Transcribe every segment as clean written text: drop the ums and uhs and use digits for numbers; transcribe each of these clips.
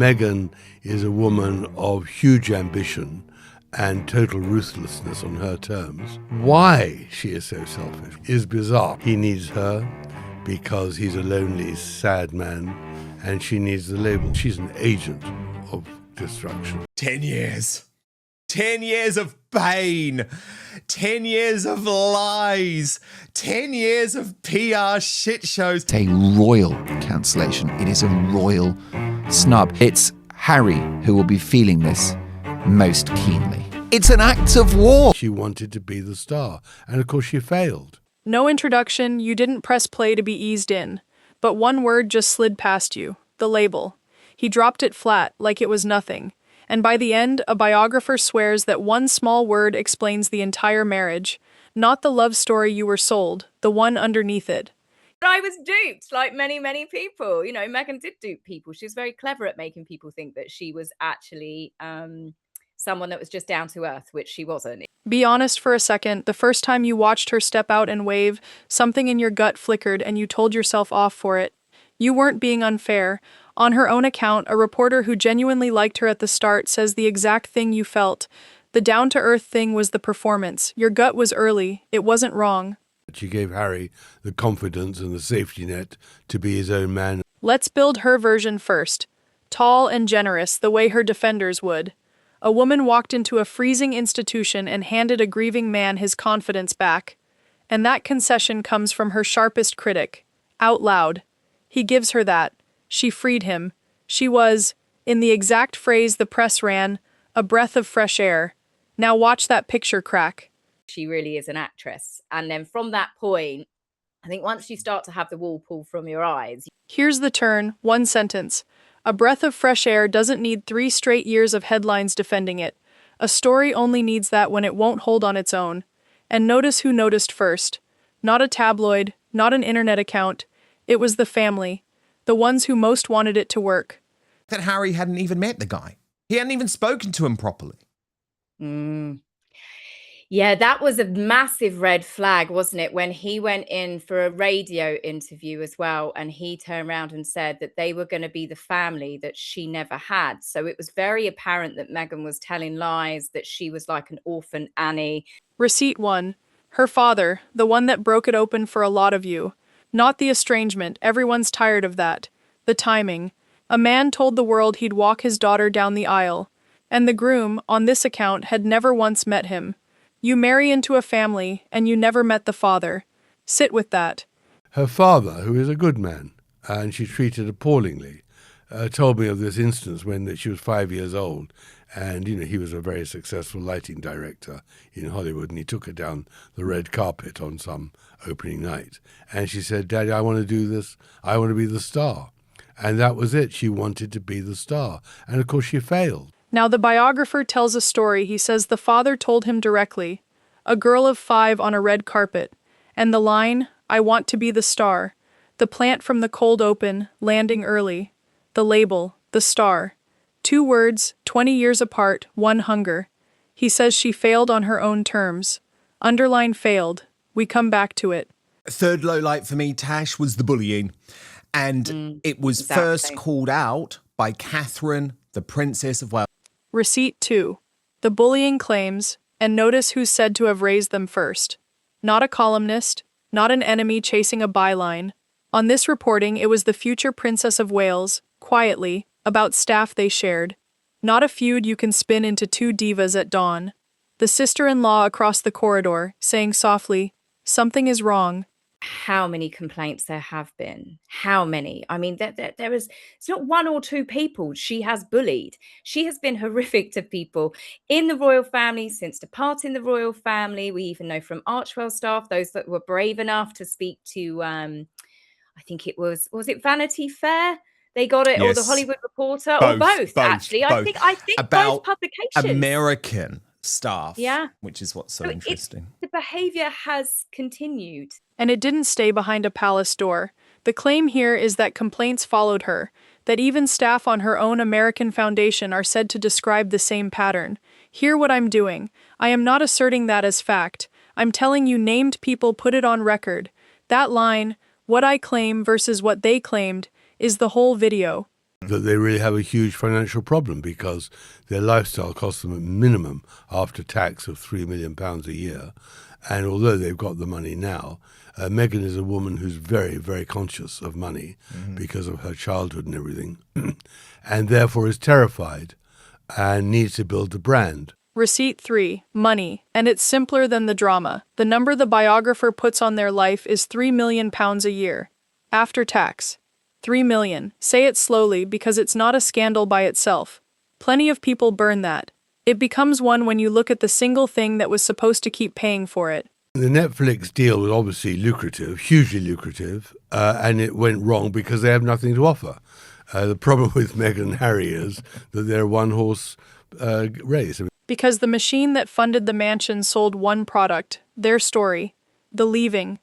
Meghan is a woman of huge ambition and total ruthlessness on her terms. Why she is so selfish is bizarre. He needs her because he's a lonely, sad man, and she needs the label. She's an agent of destruction. 10 years. 10 years of pain. 10 years of lies. 10 years of PR shit shows. It's a royal cancellation. It is a royal snub. It's Harry who will be feeling this most keenly. It's an act of war. She wanted to be the star, and of course she failed. No introduction, you didn't press play to be eased in. But one word just slid past you, the label. He dropped it flat, like it was nothing. And by the end, a biographer swears that one small word explains the entire marriage. Not the love story you were sold, the one underneath it. I was duped, like many, many people. You know, Meghan did dupe people. She was very clever at making people think that she was actually someone that was just down to earth, which she wasn't. Be honest for a second. The first time you watched her step out and wave, something in your gut flickered and you told yourself off for it. You weren't being unfair. On her own account, a reporter who genuinely liked her at the start says the exact thing you felt. The down-to-earth thing was the performance. Your gut was early. It wasn't wrong. She gave Harry the confidence and the safety net to be his own man. Let's build her version first. Tall and generous, the way her defenders would. A woman walked into a freezing institution and handed a grieving man his confidence back. And that concession comes from her sharpest critic. Out loud. He gives her that. She freed him. She was, in the exact phrase the press ran, a breath of fresh air. Now watch that picture crack. She really is an actress. And then from that point, I think once you start to have the wool pulled from your eyes. Here's the turn, one sentence. A breath of fresh air doesn't need 3 straight years of headlines defending it. A story only needs that when it won't hold on its own. And notice who noticed first. Not a tabloid, not an internet account. It was the family. The ones who most wanted it to work. That Harry hadn't even met the guy. He hadn't even spoken to him properly. Yeah, that was a massive red flag, wasn't it? When he went in for a radio interview as well, and he turned around and said that they were going to be the family that she never had. So it was very apparent that Meghan was telling lies, that she was like an orphan Annie. Receipt 1. Her father, the one that broke it open for a lot of you. Not the estrangement, everyone's tired of that. The timing. A man told the world he'd walk his daughter down the aisle. And the groom, on this account, had never once met him. You marry into a family, and you never met the father. Sit with that. Her father, who is a good man, and she treated appallingly, told me of this instance when she was 5 years old, and he was a very successful lighting director in Hollywood, and he took her down the red carpet on some opening night, and she said, "Daddy, I want to do this. I want to be the star." And that was it. She wanted to be the star, and of course she failed. Now the biographer tells a story. He says the father told him directly, a girl of 5 on a red carpet, and the line, "I want to be the star," the plant from the cold open, landing early, the label, the star. 2 words, 20 years apart, one hunger. He says she failed on her own terms. Underline failed. We come back to it. Third low light for me, Tash, was the bullying. And it was first called out by Catherine, the Princess of Wales. Receipt 2. The bullying claims, and notice who's said to have raised them first. Not a columnist, not an enemy chasing a byline. On this reporting, it was the future Princess of Wales, quietly, about staff they shared. Not a feud you can spin into 2 divas at dawn. The sister-in-law across the corridor, saying softly, "Something is wrong." How many complaints there have been? How many? I mean, there is, it's not 1 or 2 people she has bullied. She has been horrific to people in the royal family since departing the royal family. We even know from Archwell staff, those that were brave enough to speak to, I think it was it Vanity Fair? They got it, or the Hollywood Reporter, or both actually. I think about both publications. American staff, yeah, which is what's so interesting. The behavior has continued. And it didn't stay behind a palace door. The claim here is that complaints followed her, that even staff on her own American foundation are said to describe the same pattern. Hear what I'm doing. I am not asserting that as fact. I'm telling you named people put it on record. That line, what I claim versus what they claimed, is the whole video. that they really have a huge financial problem because their lifestyle costs them a minimum after tax of £3 million a year. And although they've got the money now, Meghan is a woman who's very, very conscious of money because of her childhood and everything, and therefore is terrified and needs to build a brand. Receipt 3. Money. And it's simpler than the drama. The number the biographer puts on their life is £3 million a year. After tax. 3 million. Say it slowly because it's not a scandal by itself. Plenty of people burn that. It becomes one when you look at the single thing that was supposed to keep paying for it. The Netflix deal was obviously lucrative, hugely lucrative, and it went wrong because they have nothing to offer. The problem with Meghan and Harry is that they're a one-horse race. Because the machine that funded the mansion sold one product, their story, the leaving,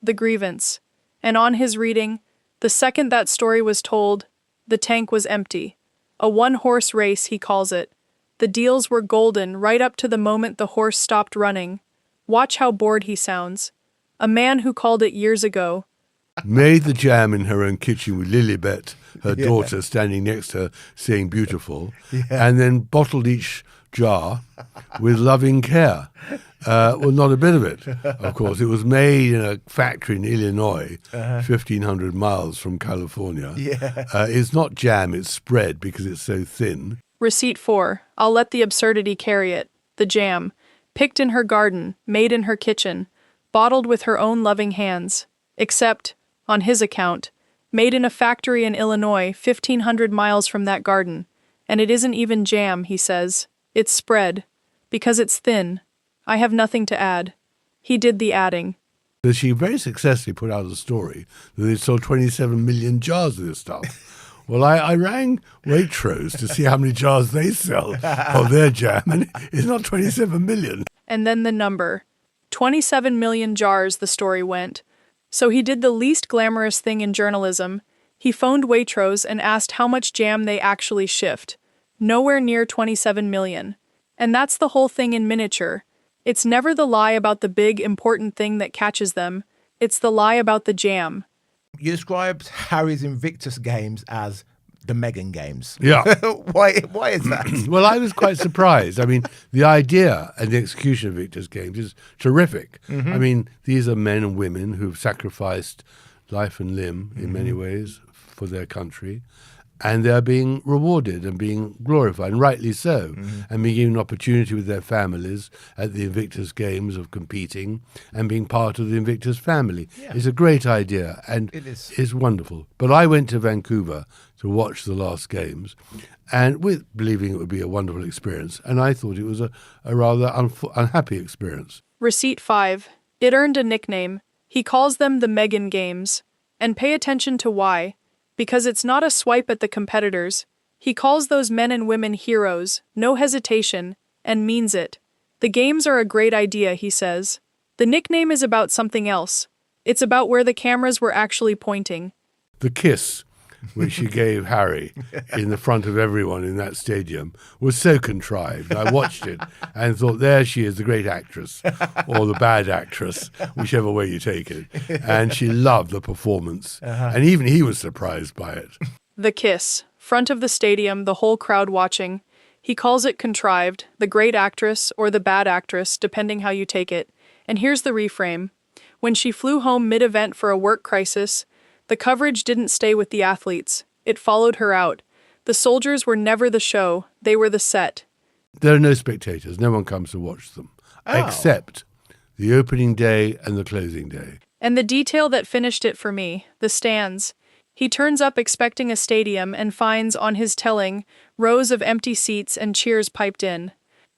the grievance. And on his reading, the second that story was told, the tank was empty. A one-horse race, he calls it. The deals were golden right up to the moment the horse stopped running. Watch how bored he sounds. A man who called it years ago. Made the jam in her own kitchen with Lilibet, her daughter, standing next to her, saying beautiful, and then bottled each jar with loving care. Well, not a bit of it, of course. It was made in a factory in Illinois, 1,500 miles from California. It's not jam, it's spread because it's so thin. Receipt 4. I'll let the absurdity carry it. The jam. Picked in her garden, made in her kitchen, bottled with her own loving hands. Except, on his account, made in a factory in Illinois, 1,500 miles from that garden. And it isn't even jam, he says. It's spread. Because it's thin. I have nothing to add. He did the adding. So she very successfully put out a story that they sold 27 million jars of this stuff. Well, I rang Waitrose to see how many jars they sell of their jam, and it's not 27 million. And then the number. 27 million jars, the story went. So he did the least glamorous thing in journalism. He phoned Waitrose and asked how much jam they actually shipped. Nowhere near 27 million. And that's the whole thing in miniature. It's never the lie about the big, important thing that catches them. It's the lie about the jam. You described Harry's Invictus Games as the Meghan Games. Yeah. Why is that? Well, I was quite surprised. I mean, the idea and the execution of Invictus Games is terrific. I mean, these are men and women who've sacrificed life and limb in many ways for their country. And they're being rewarded and being glorified, and rightly so, and being given an opportunity with their families at the Invictus Games of competing and being part of the Invictus family. It's a great idea, and it's wonderful. But I went to Vancouver to watch the last games, and with believing it would be a wonderful experience, and I thought it was a rather unhappy experience. Receipt 5. It earned a nickname. He calls them the Meghan Games. And pay attention to why. Because it's not a swipe at the competitors. He calls those men and women heroes, no hesitation, and means it. The games are a great idea, he says. The nickname is about something else. It's about where the cameras were actually pointing. The kiss which she gave Harry in the front of everyone in that stadium was so contrived. I watched it and thought, there she is, the great actress, or the bad actress, whichever way you take it. And she loved the performance. And even he was surprised by it. The kiss. Front of the stadium, the whole crowd watching. He calls it contrived, the great actress, or the bad actress, depending how you take it. And here's the reframe. When she flew home mid-event for a work crisis, the coverage didn't stay with the athletes. It followed her out. The soldiers were never the show. They were the set. There are no spectators. No one comes to watch them, except the opening day and the closing day. And the detail that finished it for me, the stands. He turns up expecting a stadium and finds, on his telling, rows of empty seats and cheers piped in.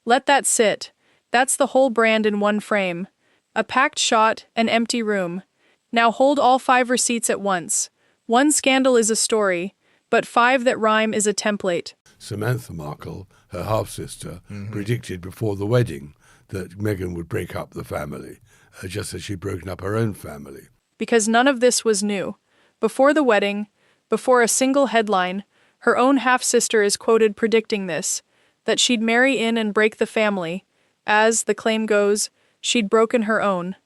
Let that sit. That's the whole brand in one frame. A packed shot, an empty room. Now hold all 5 receipts at once. One scandal is a story, but 5 that rhyme is a template. Samantha Markle, her half-sister, predicted before the wedding that Meghan would break up the family, just as she'd broken up her own family. Because none of this was new. Before the wedding, before a single headline, her own half-sister is quoted predicting this, that she'd marry in and break the family. As, the claim goes, she'd broken her own.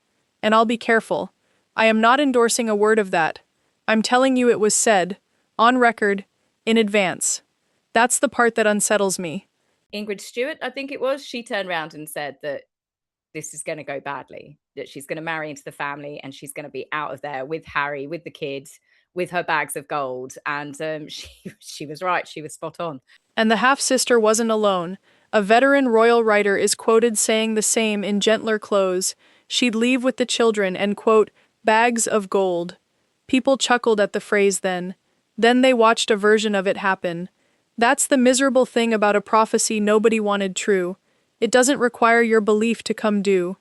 And I'll be careful. I am not endorsing a word of that. I'm telling you it was said, on record, in advance. That's the part that unsettles me. Ingrid Stewart, I think it was, she turned around and said that this is going to go badly, that she's going to marry into the family and she's going to be out of there with Harry, with the kids, with her bags of gold. And she was right. She was spot on. And the half-sister wasn't alone. A veteran royal writer is quoted saying the same in gentler clothes. She'd leave with the children and, quote, bags of gold. People chuckled at the phrase then. Then they watched a version of it happen. That's the miserable thing about a prophecy nobody wanted true. It doesn't require your belief to come due.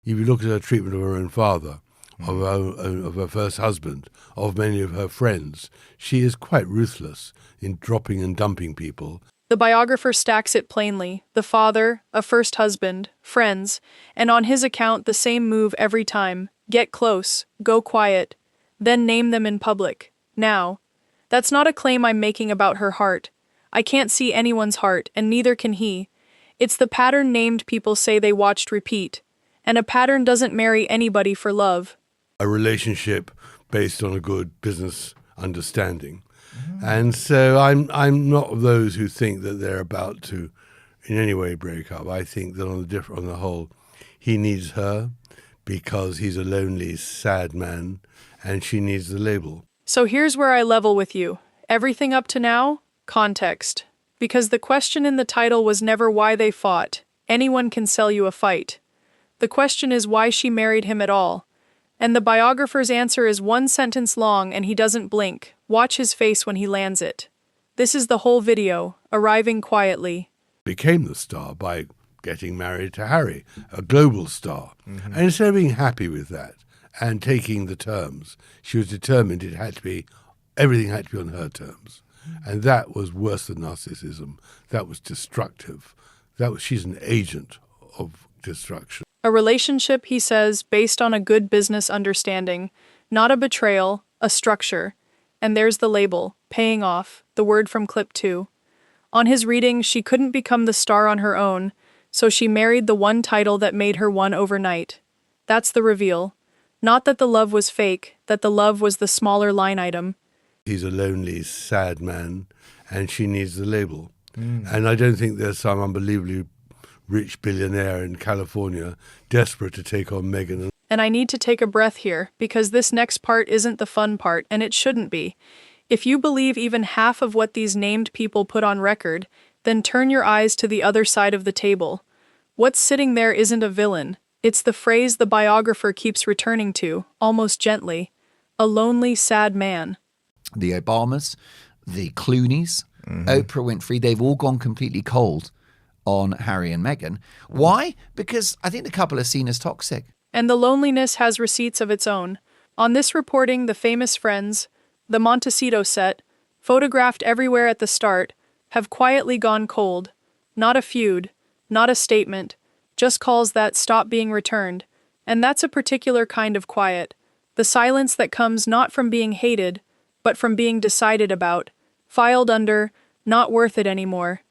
If you look at her treatment of her own father, of her first husband, of many of her friends, she is quite ruthless in dropping and dumping people. The biographer stacks it plainly. The father, a first husband, friends, and on his account the same move every time. Get close, go quiet, then name them in public. Now, that's not a claim I'm making about her heart. I can't see anyone's heart, and neither can he. It's the pattern named people say they watched repeat. And a pattern doesn't marry anybody for love. A relationship based on a good business understanding. And so I'm not of those who think that they're about to in any way break up. I think that on the whole, he needs her because he's a lonely, sad man, and she needs the label. So here's where I level with you. Everything up to now, context. Because the question in the title was never why they fought. Anyone can sell you a fight. The question is why she married him at all. And the biographer's answer is one sentence long and he doesn't blink. Watch his face when he lands it. This is the whole video, arriving quietly. Became the star by getting married to Harry, a global star. And instead of being happy with that and taking the terms, she was determined everything had to be on her terms. And that was worse than narcissism. That was destructive. She's an agent of destruction. A relationship, he says, based on a good business understanding, not a betrayal, a structure. And there's the label, paying off, the word from clip 2. On his reading, she couldn't become the star on her own, so she married the one title that made her one overnight. That's the reveal. Not that the love was fake, that the love was the smaller line item. He's a lonely, sad man, and she needs the label. And I don't think there's some unbelievably rich billionaire in California desperate to take on Meghan. And I need to take a breath here, because this next part isn't the fun part, and it shouldn't be. If you believe even half of what these named people put on record, then turn your eyes to the other side of the table. What's sitting there isn't a villain. It's the phrase the biographer keeps returning to, almost gently. A lonely, sad man. The Obamas, the Clooneys, Oprah Winfrey, they've all gone completely cold on Harry and Meghan. Why? Because I think the couple are seen as toxic. And the loneliness has receipts of its own. On this reporting, the famous friends, the Montecito set, photographed everywhere at the start, have quietly gone cold. Not a feud, not a statement, just calls that stop being returned. And that's a particular kind of quiet. The silence that comes not from being hated, but from being decided about, filed under, not worth it anymore.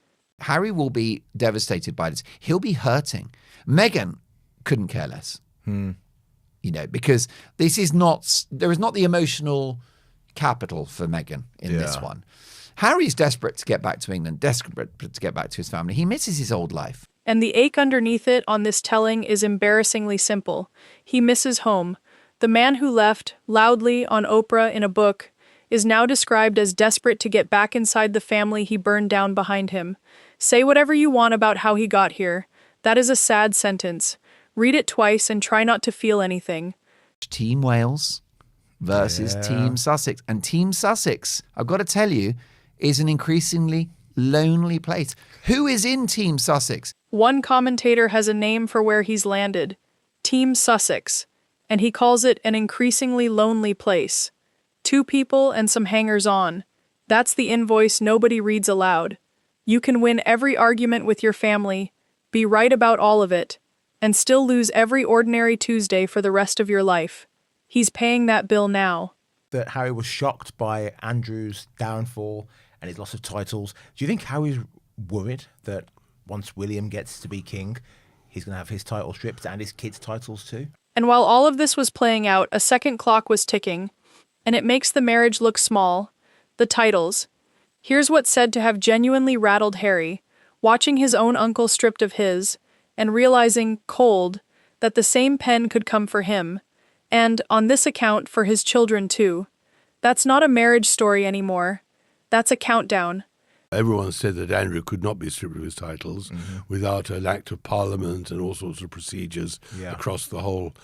Harry will be devastated by this. He'll be hurting. Meghan couldn't care less. Because there is not the emotional capital for Meghan in this one. Harry's desperate to get back to England, desperate to get back to his family. He misses his old life. And the ache underneath it on this telling is embarrassingly simple. He misses home. The man who left, loudly on Oprah in a book, is now described as desperate to get back inside the family he burned down behind him. Say whatever you want about how he got here. That is a sad sentence. Read it twice and try not to feel anything. Team Wales versus Team Sussex. And Team Sussex, I've got to tell you, is an increasingly lonely place. Who is in Team Sussex? One commentator has a name for where he's landed. Team Sussex. And he calls it an increasingly lonely place. 2 people and some hangers-on. That's the invoice nobody reads aloud. You can win every argument with your family, be right about all of it, and still lose every ordinary Tuesday for the rest of your life. He's paying that bill now. That Harry was shocked by Andrew's downfall and his loss of titles. Do you think Harry's worried that once William gets to be king, he's going to have his title stripped and his kids' titles too? And while all of this was playing out, a second clock was ticking, and it makes the marriage look small. The titles. Here's what's said to have genuinely rattled Harry, watching his own uncle stripped of his, and realizing, cold, that the same pen could come for him, and, on this account, for his children too. That's not a marriage story anymore. That's a countdown. Everyone said that Andrew could not be stripped of his titles without an act of parliament and all sorts of procedures across the whole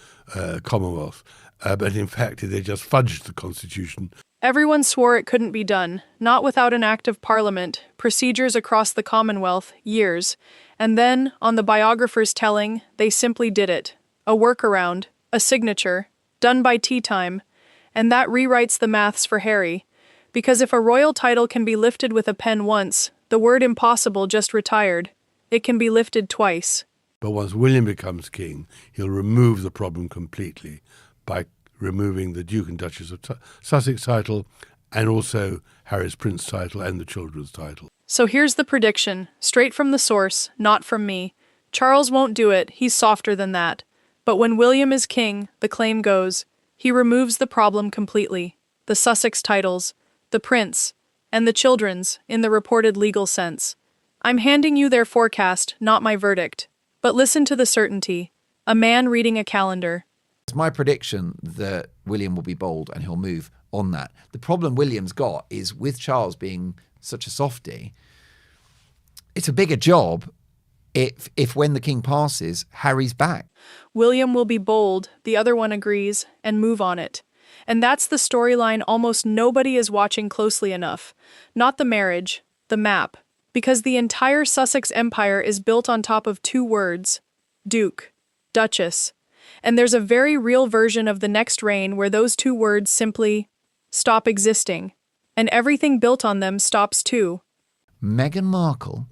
Commonwealth. But in fact, they just fudged the constitution. Everyone swore it couldn't be done, not without an act of parliament, procedures across the Commonwealth, years. And then, on the biographer's telling, they simply did it. A workaround, a signature, done by tea time. And that rewrites the maths for Harry. Because if a royal title can be lifted with a pen once, the word impossible just retired. It can be lifted twice. But once William becomes king, he'll remove the problem completely by removing the Duke and Duchess of Sussex title and also Harry's Prince title and the children's title. So here's the prediction, straight from the source, not from me. Charles won't do it, he's softer than that. But when William is king, the claim goes, he removes the problem completely. The Sussex titles, the Prince, and the children's, in the reported legal sense. I'm handing you their forecast, not my verdict. But listen to the certainty. A man reading a calendar. It's my prediction that William will be bold and he'll move on that. The problem William's got is with Charles being such a softie, it's a bigger job if when the king passes, Harry's back. William will be bold, the other one agrees, and move on it. And that's the storyline almost nobody is watching closely enough. Not the marriage, the map. Because the entire Sussex empire is built on top of two words, Duke, Duchess. And there's a very real version of the next reign where those two words simply stop existing. And everything built on them stops too. Meghan Markle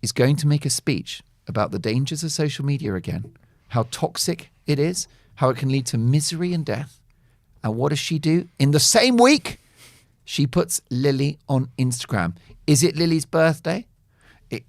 is going to make a speech about the dangers of social media again, how toxic it is, how it can lead to misery and death. And what does she do? In the same week, she puts Lily on Instagram. Is it Lily's birthday?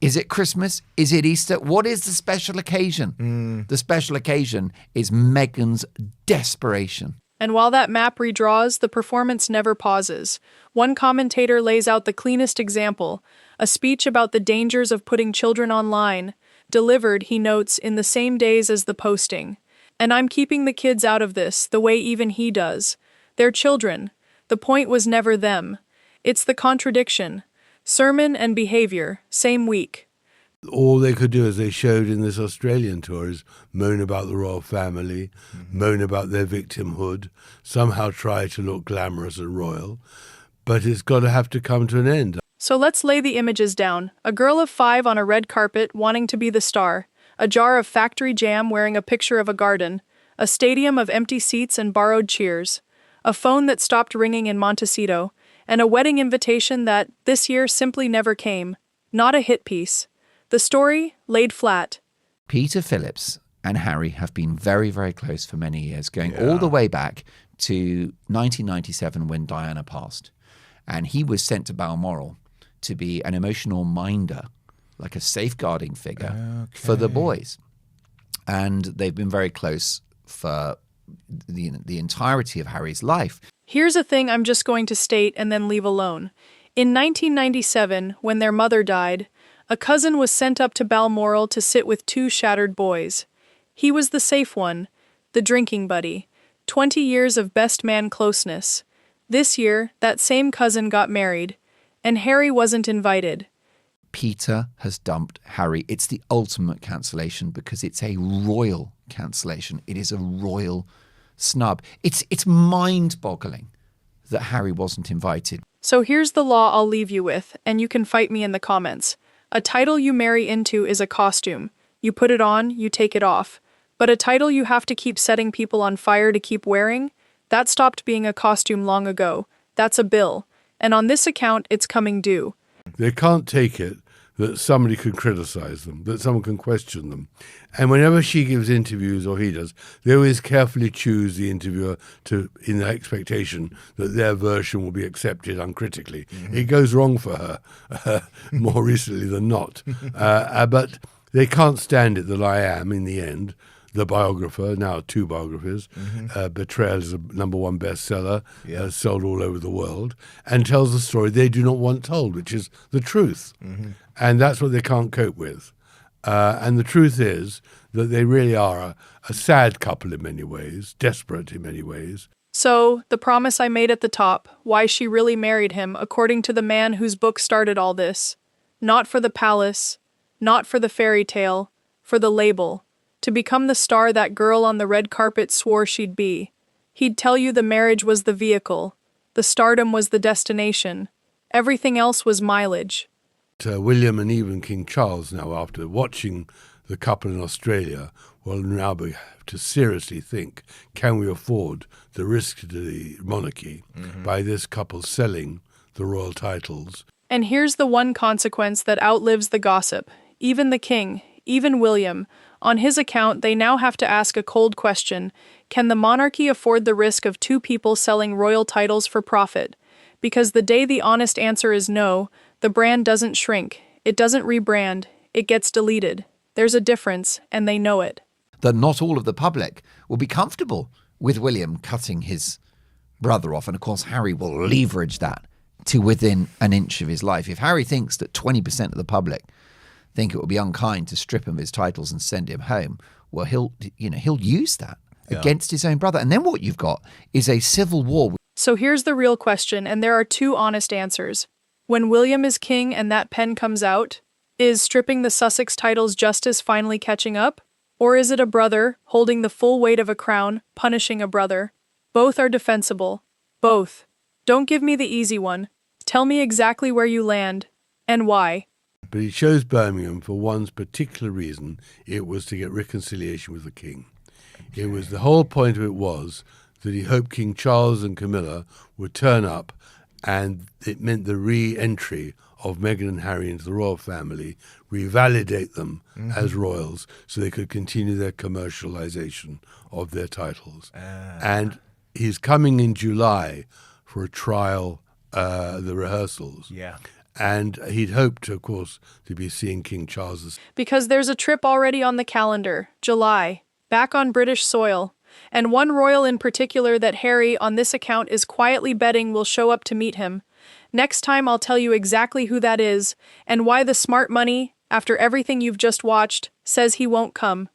Is it Christmas? Is it Easter? What is the special occasion? The special occasion is Meghan's desperation. And while that map redraws, the performance never pauses. One commentator lays out the cleanest example, a speech about the dangers of putting children online, delivered, he notes, in the same days as the posting. And I'm keeping the kids out of this, the way even he does. They're children. The point was never them. It's the contradiction. Sermon and behavior, same week. All they could do, as they showed in this Australian tour, is moan about the royal family, moan about their victimhood, somehow try to look glamorous and royal. But it's got to have to come to an end. So let's lay the images down. A girl of 5 on a red carpet wanting to be the star. A jar of factory jam wearing a picture of a garden. A stadium of empty seats and borrowed cheers. A phone that stopped ringing in Montecito. And a wedding invitation that, this year, simply never came. Not a hit piece. The story laid flat. Peter Phillips and Harry have been very, very close for many years, going all the way back to 1997 when Diana passed. And he was sent to Balmoral to be an emotional minder, like a safeguarding figure for the boys. And they've been very close for the entirety of Harry's life. Here's a thing I'm just going to state and then leave alone. In 1997, when their mother died, a cousin was sent up to Balmoral to sit with 2 shattered boys. He was the safe one, the drinking buddy. 20 years of best man closeness. This year, that same cousin got married, and Harry wasn't invited. Peter has dumped Harry. It's the ultimate cancellation because it's a royal cancellation. It is a royal snub. It's mind-boggling that Harry wasn't invited. So here's the law I'll leave you with, and you can fight me in the comments. A title you marry into is a costume. You put it on, you take it off. But a title you have to keep setting people on fire to keep wearing? That stopped being a costume long ago. That's a bill. And on this account, it's coming due. They can't take it that somebody can criticize them, that someone can question them. And whenever she gives interviews, or he does, they always carefully choose the interviewer in the expectation that their version will be accepted uncritically. It goes wrong for her more recently than not. But they can't stand it that I am, in the end, the biographer, now 2 biographies. Betrayal is a #1 bestseller, sold all over the world, and tells the story they do not want told, which is the truth. And that's what they can't cope with. And the truth is that they really are a sad couple in many ways, desperate in many ways. So, the promise I made at the top, why she really married him, according to the man whose book started all this. Not for the palace, not for the fairy tale, for the label. To become the star that girl on the red carpet swore she'd be. He'd tell you the marriage was the vehicle, the stardom was the destination, everything else was mileage. William and even King Charles now, after watching the couple in Australia, will now have to seriously think, can we afford the risk to the monarchy by this couple selling the royal titles? And here's the one consequence that outlives the gossip. Even the king, even William, on his account, they now have to ask a cold question. Can the monarchy afford the risk of 2 people selling royal titles for profit? Because the day the honest answer is no, the brand doesn't shrink, it doesn't rebrand, it gets deleted. There's a difference, and they know it. That not all of the public will be comfortable with William cutting his brother off. And of course, Harry will leverage that to within an inch of his life. If Harry thinks that 20% of the public think it would be unkind to strip him of his titles and send him home, well, he'll use that against his own brother. And then what you've got is a civil war. So here's the real question, and there are 2 honest answers. When William is king and that pen comes out, is stripping the Sussex titles justice finally catching up? Or is it a brother holding the full weight of a crown, punishing a brother? Both are defensible. Both. Don't give me the easy one. Tell me exactly where you land, and why. But he chose Birmingham for one particular reason. It was to get reconciliation with the king. It was the whole point of it was that he hoped King Charles and Camilla would turn up, and it meant the re-entry of Meghan and Harry into the royal family, revalidate them as royals so they could continue their commercialization of their titles. And he's coming in July for a trial, the rehearsals. Yeah. And he'd hoped, of course, to be seeing King Charles. Because there's a trip already on the calendar, July, back on British soil. And one royal in particular that Harry, on this account, is quietly betting will show up to meet him. Next time I'll tell you exactly who that is, and why the smart money, after everything you've just watched, says he won't come.